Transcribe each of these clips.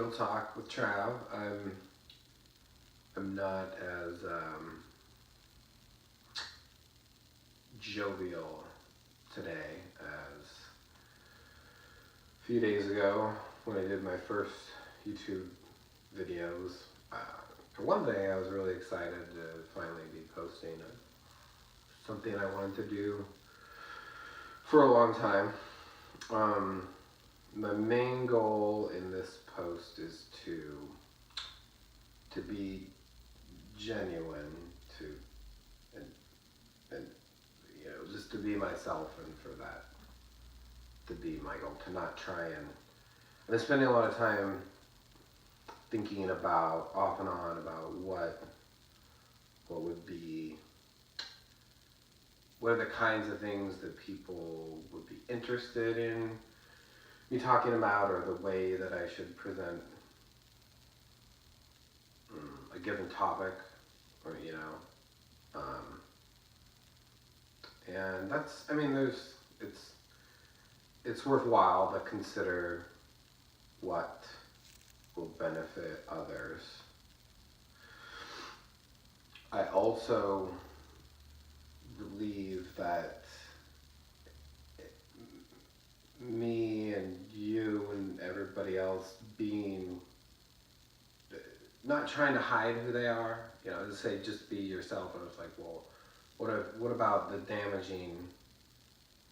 Real Talk with Trav. I'm not as jovial today as a few days ago when I did my first YouTube videos. For one thing, I was really excited to finally be posting something I wanted to do for a long time. My main goal in this post is to be genuine, and just to be myself, and for that to be my goal. To not try and I've been spending a lot of time thinking about off and on about what are the kinds of things that people would be interested in me talking about, or the way that I should present a given topic, or and it's worthwhile to consider what will benefit others. I also believe that me and you and everybody else not trying to hide who they are, to say just be yourself, and it's like, well, what about the damaging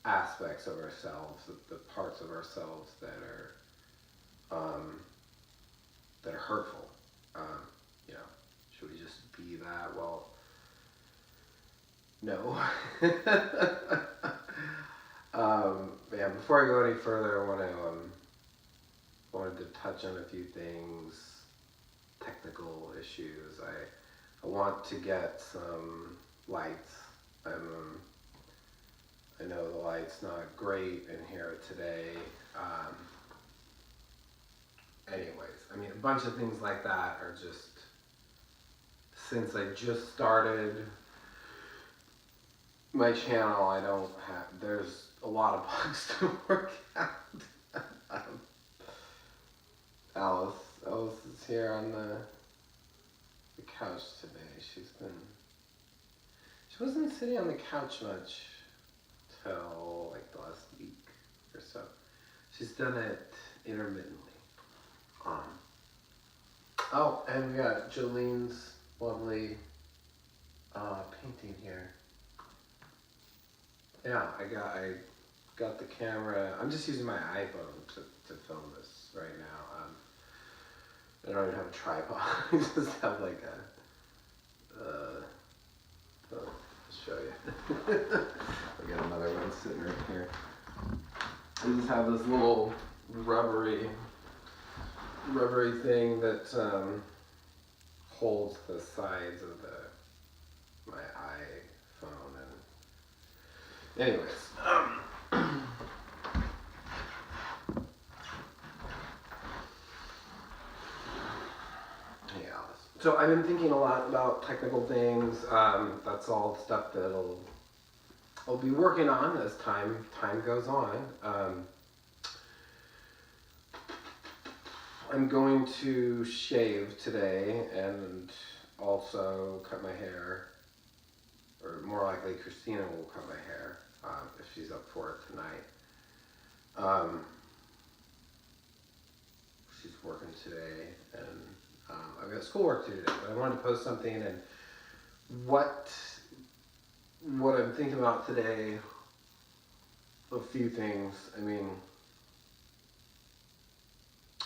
aspects of ourselves, the parts of ourselves that are hurtful? Should we just be that? Well, no. Before I go any further, I wanted to touch on a few things, technical issues. I want to get some lights. I know the light's not great in here today. Anyways, a bunch of things like that are just, since I just started my channel, there's a lot of bugs to work out. Alice is here on the couch today. She wasn't sitting on the couch much till like the last week or so. She's done it intermittently. And we got Jolene's lovely painting here. Yeah, I got the camera. I'm just using my iPhone to film this right now. I don't even have a tripod. I just have like I'll show you. I got another one sitting right here. I just have this little rubbery thing that holds the sides of my iPhone. And anyways, so I've been thinking a lot about technical things. That's all stuff that I'll be working on as time goes on. I'm going to shave today and also cut my hair, or more likely Christina will cut my hair if she's up for it tonight. She's working today, and I've got schoolwork to do today, but I wanted to post something, and what I'm thinking about today, a few things.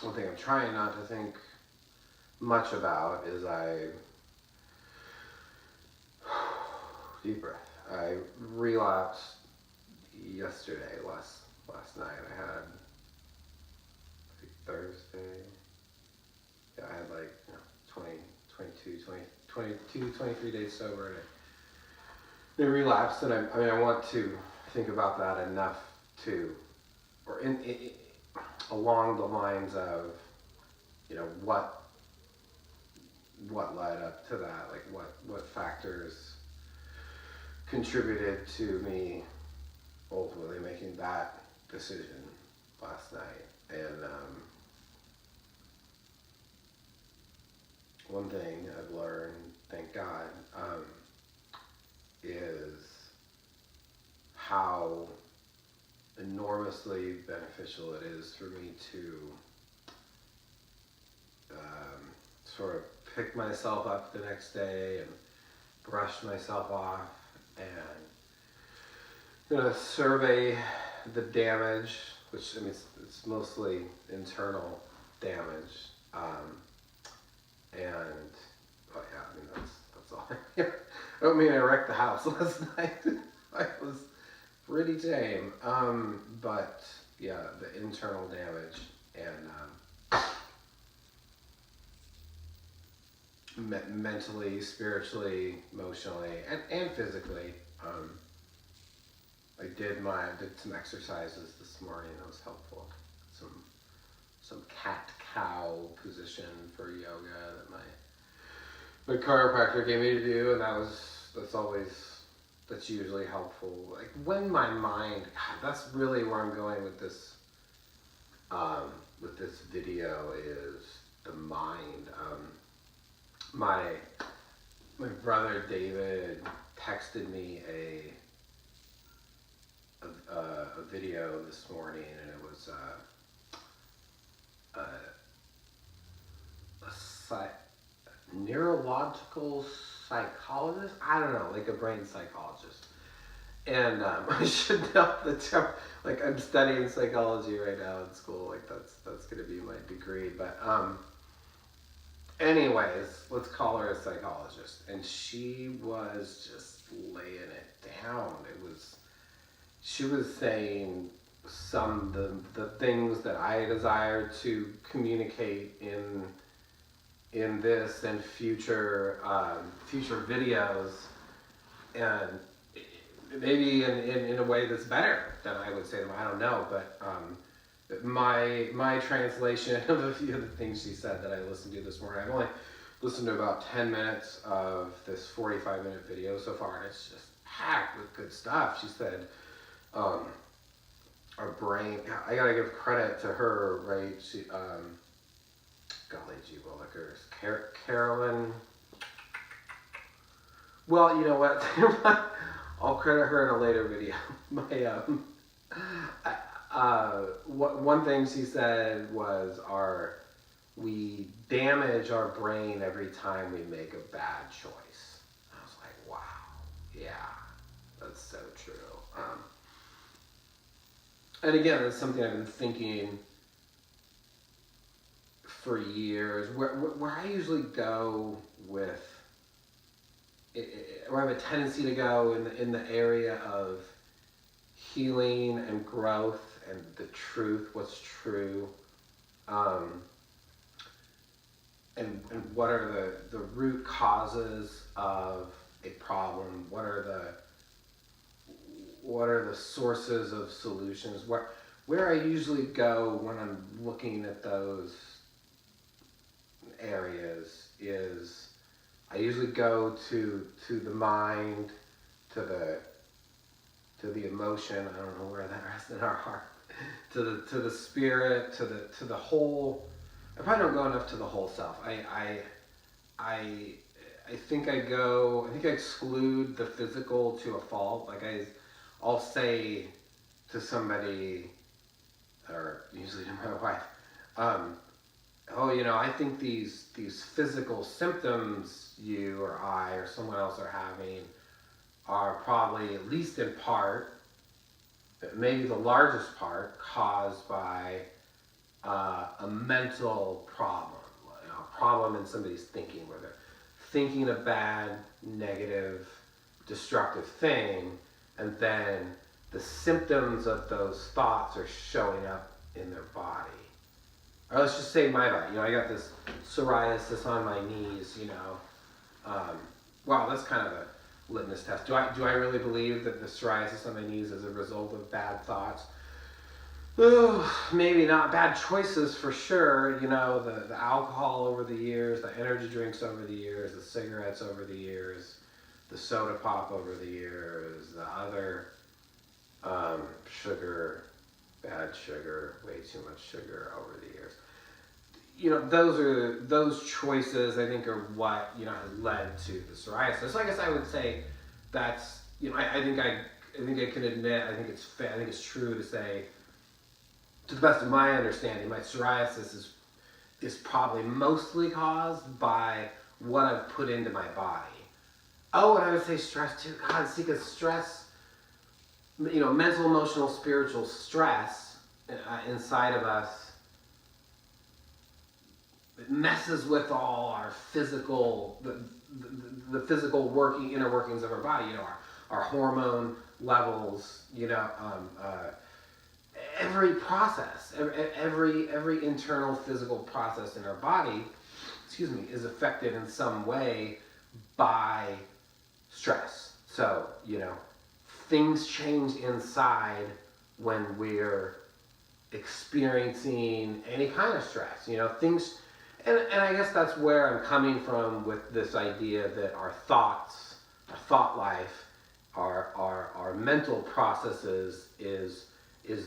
One thing I'm trying not to think much about is deep breath. I relapsed yesterday, last night. I had Thursday. Yeah, I had 23 days sober, and I relapsed. And I want to think about that enough or along the lines of, what led up to that, like what factors contributed to me ultimately making that decision last night. And one thing I've learned, thank God, is how enormously beneficial it is for me to sort of pick myself up the next day and brush myself off and survey the damage, which I mean it's mostly internal damage, and oh yeah, I mean that's all. I don't mean I wrecked the house last night. I was pretty tame, but yeah, the internal damage and mentally, spiritually, emotionally, and physically. I did some exercises this morning. That was helpful. Some cat cow position for yoga that my chiropractor gave me to do, and that's usually helpful. Like when my mind, God, that's really where I'm going with this video is the mind. My brother David texted me a video this morning, and it was a neurological psychologist. I don't know, like a brain psychologist. And I should know the term. Like I'm studying psychology right now in school. Like that's gonna be my degree. But anyways, let's call her a psychologist. And she was just laying it down. She was saying the things that I desire to communicate in this and future videos, and maybe in a way that's better than I would say them. I don't know, but my translation of a few of the things she said that I listened to this morning. I've only listened to about 10 minutes of this 45-minute video so far, and it's just packed with good stuff. She said, our brain, I gotta give credit to her, right? She, golly gee willikers, Carolyn. Well, you know what? I'll credit her in a later video. One thing she said was we damage our brain every time we make a bad choice. I was like, wow, yeah, that's so true. And again, it's something I've been thinking for years, where I usually go with, where I have a tendency to go in the area of healing and growth and the truth, what's true, and what are the root causes of a problem, what are the sources of solutions, where I usually go when I'm looking at those areas is I usually go to the mind, to the emotion. I don't know where that rests in our heart. To the spirit, to the whole. I probably don't go enough to the whole self. I think I exclude the physical to a fault. Like I'll say to somebody, or usually to my wife, I think these physical symptoms you or I or someone else are having are probably, at least in part, maybe the largest part, caused by a mental problem, a problem in somebody's thinking, where they're thinking a bad, negative, destructive thing, and then the symptoms of those thoughts are showing up in their body. Or let's just say my body. I got this psoriasis on my knees, Wow, that's kind of a litmus test. Do I really believe that the psoriasis on my knees is a result of bad thoughts? Oh, maybe not. Bad choices for sure. The alcohol over the years, the energy drinks over the years, the cigarettes over the years, the soda pop over the years, the other sugar, bad sugar, way too much sugar over the years. those choices, I think, are what, has led to the psoriasis. So I guess I would say that's, I think I can admit, I think it's fair, I think it's true to say, to the best of my understanding, my psoriasis is probably mostly caused by what I've put into my body. Oh, and I would say stress too. God, see, because stress, mental, emotional, spiritual stress inside of us, it messes with all our physical, the physical inner workings of our body. Our hormone levels. Every process, every internal physical process in our body, is affected in some way by stress. So, things change inside when we're experiencing any kind of stress. Things, and I guess that's where I'm coming from with this idea that our thoughts, our thought life, our mental processes is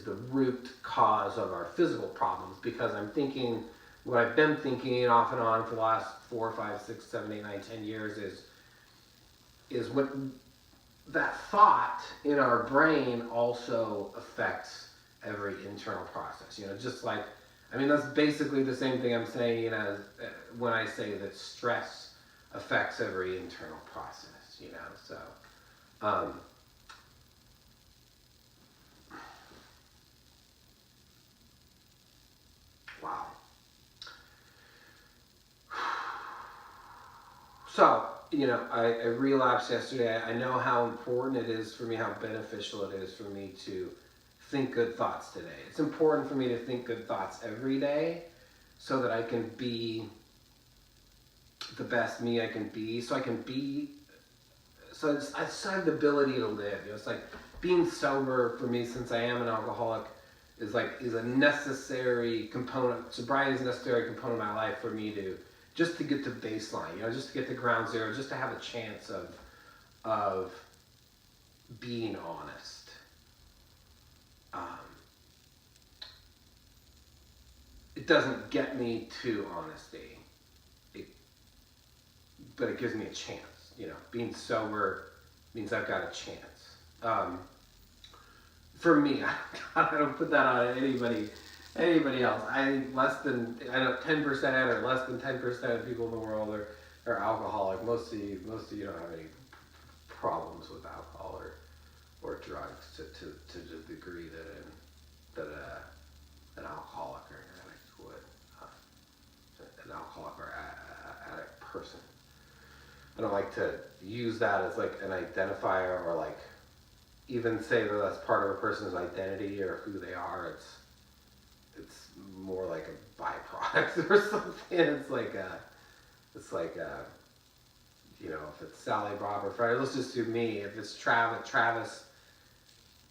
the root cause of our physical problems, because I'm thinking, what I've been thinking off and on for the last 4, 5, 6, 7, 8, 9, 10 years is what that thought in our brain also affects every internal process. Just like, that's basically the same thing I'm saying as when I say that stress affects every internal process. So. Wow. So, I relapsed yesterday. I know how important it is for me, how beneficial it is for me to think good thoughts today. It's important for me to think good thoughts every day so that I can be the best me I can be. So I have the ability to live. It's like being sober for me, since I am an alcoholic, is a necessary component. Sobriety is a necessary component of my life for me to get to baseline, just to get to ground zero, just to have a chance of being honest. It doesn't get me to honesty, but it gives me a chance. Being sober means I've got a chance. For me, I don't put that on anybody else. I think 10% or less than 10% of people in the world are alcoholic. Most of you don't have any problems with alcohol or drugs to the degree that an alcoholic or an addict would. An alcoholic or addict person. I don't like to use that as like an identifier, or like even say that that's part of a person's identity or who they are. It's more like a byproduct or something. It's like if it's Sally, Bob, or Fred, let's just do me. If it's Travis,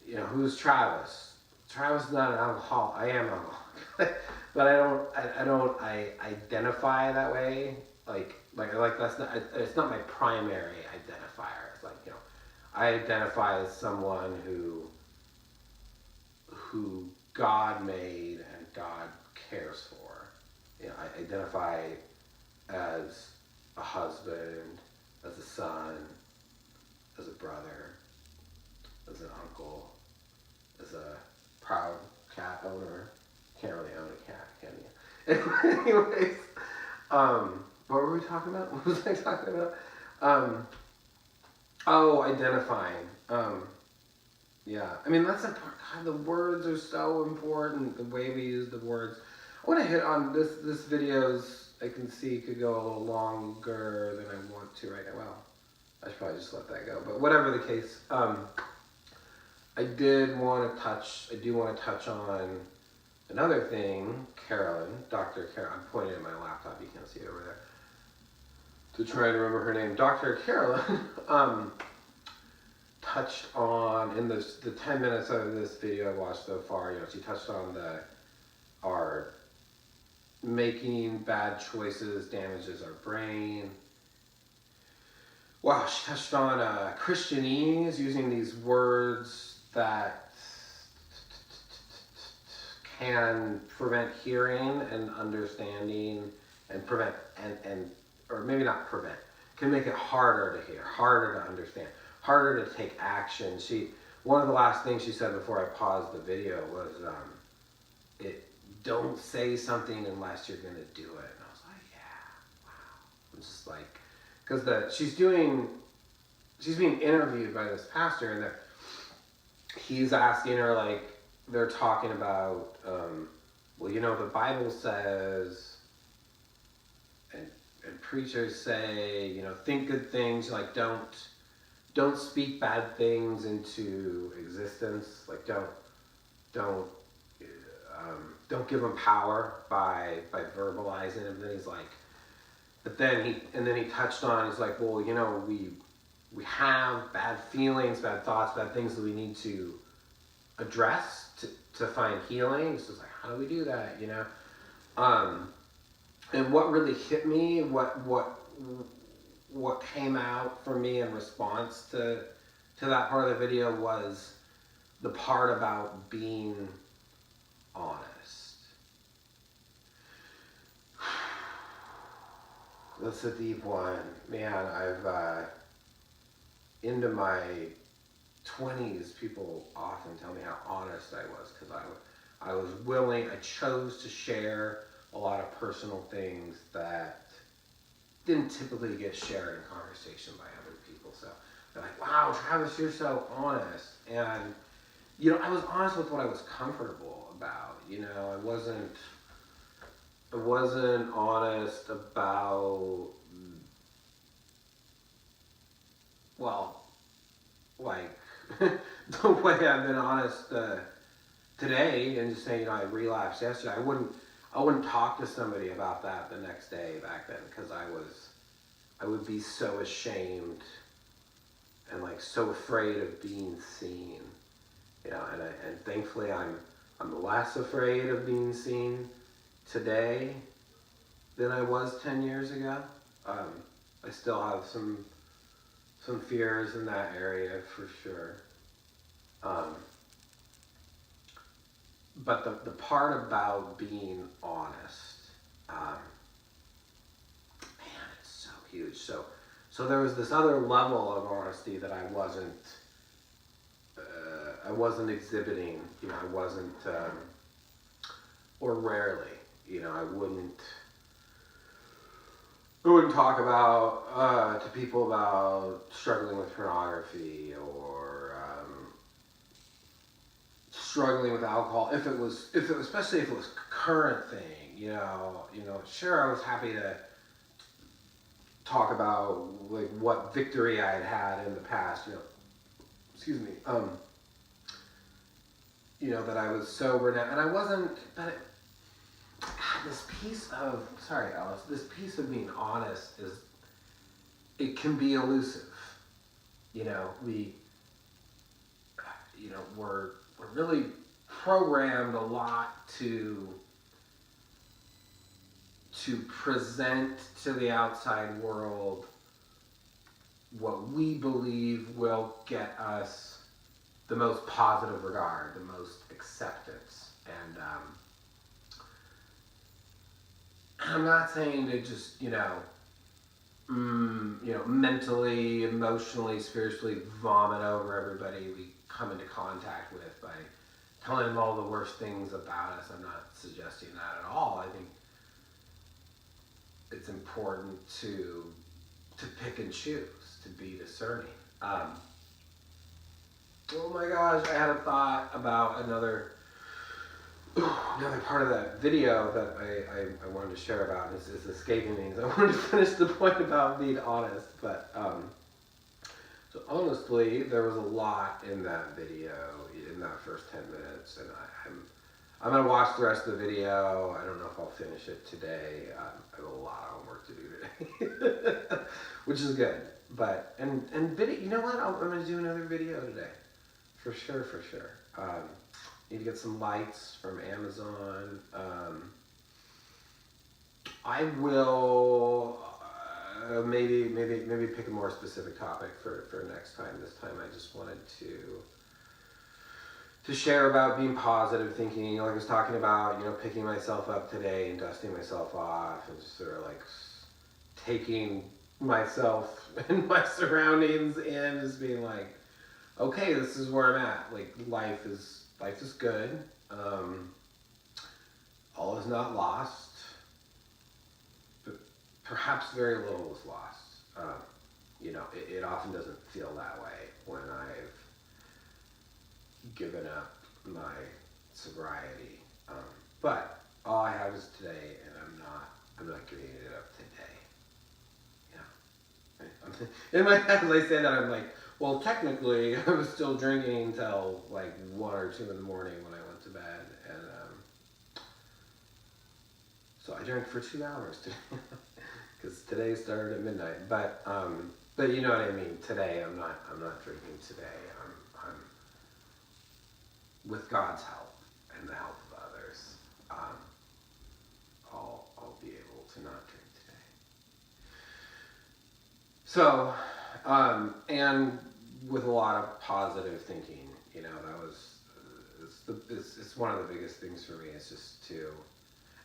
who's Travis? Travis is not an alcoholic. I am an alcoholic, but I don't identify that way. Like that's not, it's not my primary identifier. It's like, I identify as someone who God made and God cares for. I identify as a husband, as a son, as a brother, as an uncle, as a proud cat owner. Can't really own a cat, can you? Anyways, what were we talking about? What was I talking about? Identifying. Yeah, that's important. God, the words are so important. The way we use the words. I want to hit on this video's, I can see, could go a little longer than I want to right now. Well, I should probably just let that go. But whatever the case, I do want to touch on another thing. Dr. Carolyn, I'm pointing at my laptop, you can't see it over there, to try to remember her name. Dr. Carolyn touched on, in the 10 minutes of this video I've watched so far, she touched on our making bad choices damages our brain. Wow, she touched on Christianese, using these words that can prevent hearing and understanding, and prevent, or maybe not prevent, can make it harder to hear, harder to understand, harder to take action. One of the last things she said before I paused the video was, don't say something unless you're gonna do it. And I was like, yeah, wow. I'm just like, because she's being interviewed by this pastor, and he's asking her, like, they're talking about, well, the Bible says, and preachers say, think good things, like, don't speak bad things into existence, like, don't give them power by verbalizing them. And then he's like, but then he touched on, he's like, well, we have bad feelings, bad thoughts, bad things that we need to address to find healing. It's just like, how do we do that, and what really hit me, what came out for me in response to that part of the video was the part about being honest. That's a deep one. Man, I've, into my 20s, people often tell me how honest I was, because I was willing, I chose to share a lot of personal things that didn't typically get shared in conversation by other people. So they're like, wow, Travis, you're so honest. And, I was honest with what I was comfortable about. I wasn't honest about, well, like, the way I've been honest today, and just saying, I relapsed yesterday. I wouldn't talk to somebody about that the next day back then, because I would be so ashamed and, like, so afraid of being seen, and thankfully I'm less afraid of being seen today than I was 10 years ago. I still have some fears in that area for sure. But the part about being honest, man, it's so huge. So there was this other level of honesty that I wasn't exhibiting. I wasn't, or rarely. I wouldn't talk about to people about struggling with pornography or struggling with alcohol, especially if it was a current thing. Sure, I was happy to talk about, like, what victory I had in the past. Excuse me. That I was sober now, and I wasn't. But this piece of, sorry, Alice, this piece of being honest it can be elusive. We're really programmed a lot to present to the outside world what we believe will get us the most positive regard, the most acceptance. And I'm not saying to just, mentally, emotionally, spiritually vomit over everybody we come into contact with by telling them all the worst things about us. I'm not suggesting that at all. I think it's important to pick and choose, to be discerning. Oh my gosh, I had a thought about another part of that video that I wanted to share about. Is escaping me. I wanted to finish the point about being honest, but so honestly, there was a lot in that video in that first 10 minutes, and I'm gonna watch the rest of the video. I don't know if I'll finish it today. I have a lot of homework to do today, which is good. But and video, you know what? I'm gonna do another video today, for sure. Need to get some lights from Amazon. I will maybe pick a more specific topic for next time. This time I just wanted to to share about being positive thinking, like I was talking about, picking myself up today and dusting myself off and sort of like taking myself and my surroundings in, just being like, okay, this is where I'm at. Like life is good. All is not lost, but perhaps very little is lost. It often doesn't feel that way when I've given up my sobriety. But all I have is today, and I'm not giving it up today. In my head, as I say that, I'm like, well, technically, I was still drinking till like 1 or 2 in the morning when I went to bed, and so I drank for 2 hours today, because today started at midnight. But you know what I mean. Today, I'm not drinking today. I'm with God's help and the help of others. I'll be able to not drink today. So, and with a lot of positive thinking, that was it's one of the biggest things for me. It's just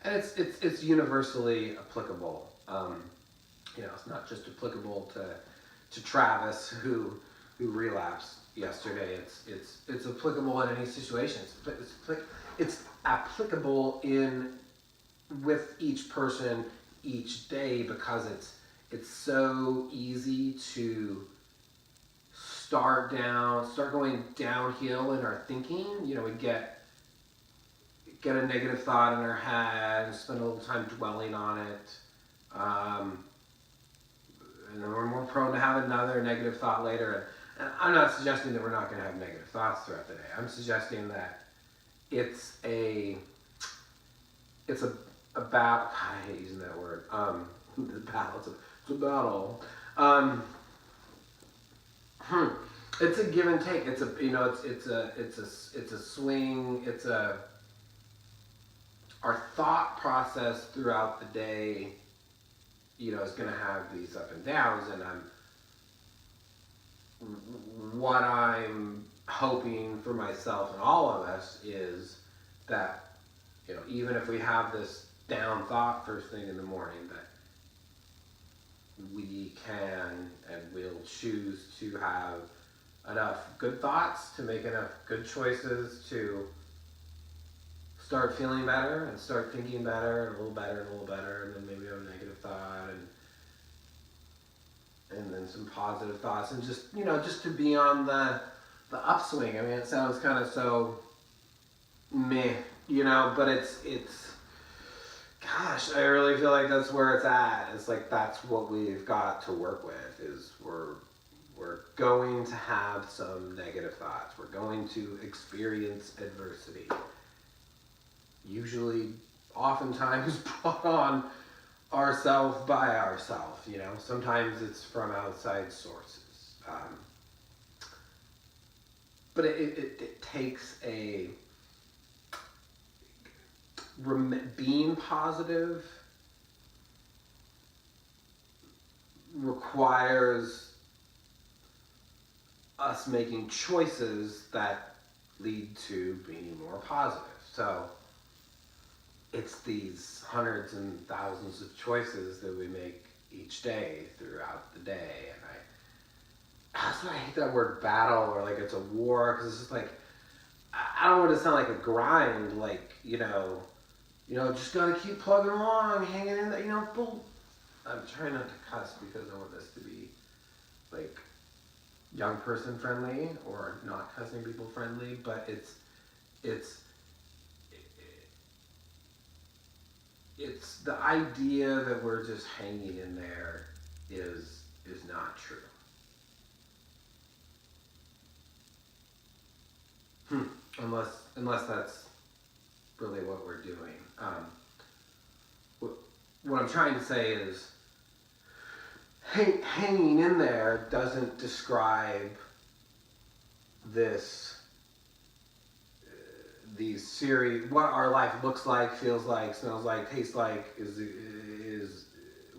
and it's universally applicable. It's not just applicable to Travis who relapsed yesterday. It's applicable in any situation. It's applicable with each person each day, because it's so easy to start going downhill in our thinking. We get a negative thought in our head and spend a little time dwelling on it. And then we're more prone to have another negative thought later. And I'm not suggesting that we're not going to have negative thoughts throughout the day. I'm suggesting that it's about, I hate using that word, the battle, it's a battle. It's a give and take. It's a swing. Our thought process throughout the day, is going to have these up and downs, and what I'm hoping for myself and all of us is that, even if we have this down thought first thing in the morning, that we can and will choose to have enough good thoughts to make enough good choices to start feeling better and start thinking better and a little better and a little better, and then maybe have a negative thought and then some positive thoughts, and just to be on the upswing. I mean, it sounds kind of so meh, but it's gosh, I really feel like that's where it's at. It's like that's what we've got to work with. Is we're going to have some negative thoughts. We're going to experience adversity. Usually, oftentimes brought on ourselves by ourselves. Sometimes it's from outside sources. But it takes being positive requires us making choices that lead to being more positive. So it's these hundreds and thousands of choices that we make each day throughout the day. And that's why I hate that word battle, or like it's a war, because it's just like, I don't want it to sound like a grind, like, just gotta keep plugging along, hanging in there, I'm trying not to cuss because I want this to be like young person friendly or not cussing people friendly, but it's the idea that we're just hanging in there is not true. Unless that's really what we're doing. What I'm trying to say is hanging in there doesn't describe these series, what our life looks like, feels like, smells like, tastes like, is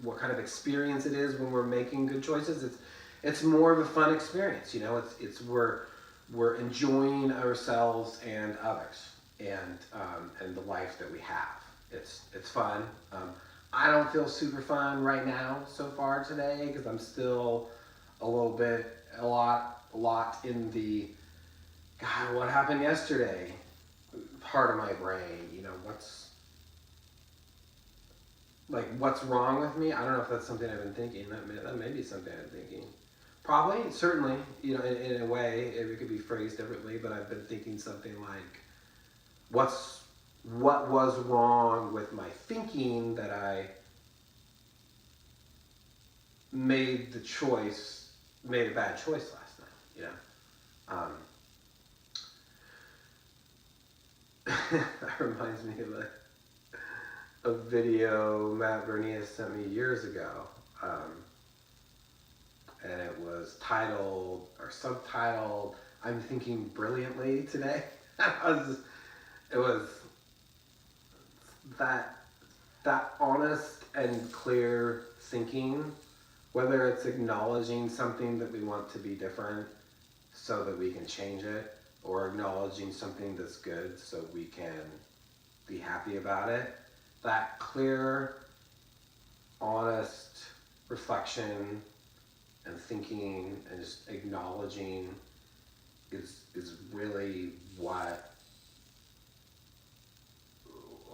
what kind of experience it is when we're making good choices. It's more of a fun experience, it's we're we're enjoying ourselves and others, and the life that we have. It's fun. I don't feel super fun right now so far today because I'm still a lot in the God, what happened yesterday part of my brain. You know, what's wrong with me? I don't know if that's something I've been thinking. That may be something I'm thinking. Probably, certainly, you know, in a way, it could be phrased differently, but I've been thinking something like, what was wrong with my thinking that I made a bad choice last night, you know? That reminds me of a video Matt Bernier sent me years ago. And it was titled or subtitled "I'm Thinking Brilliantly Today." It was that honest and clear thinking, whether it's acknowledging something that we want to be different so that we can change it, or acknowledging something that's good so we can be happy about it. That clear, honest reflection and thinking and just acknowledging is really what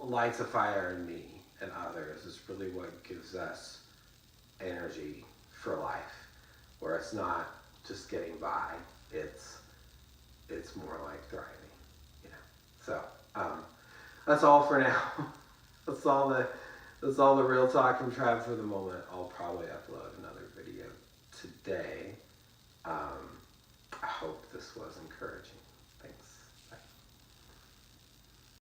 lights a fire in me and others. Is really what gives us energy for life, where it's not just getting by, it's more like thriving, you know. So that's all for now. that's all the real talk from Trav for the moment. I'll probably upload another video today. I hope this was encouraging. Thanks.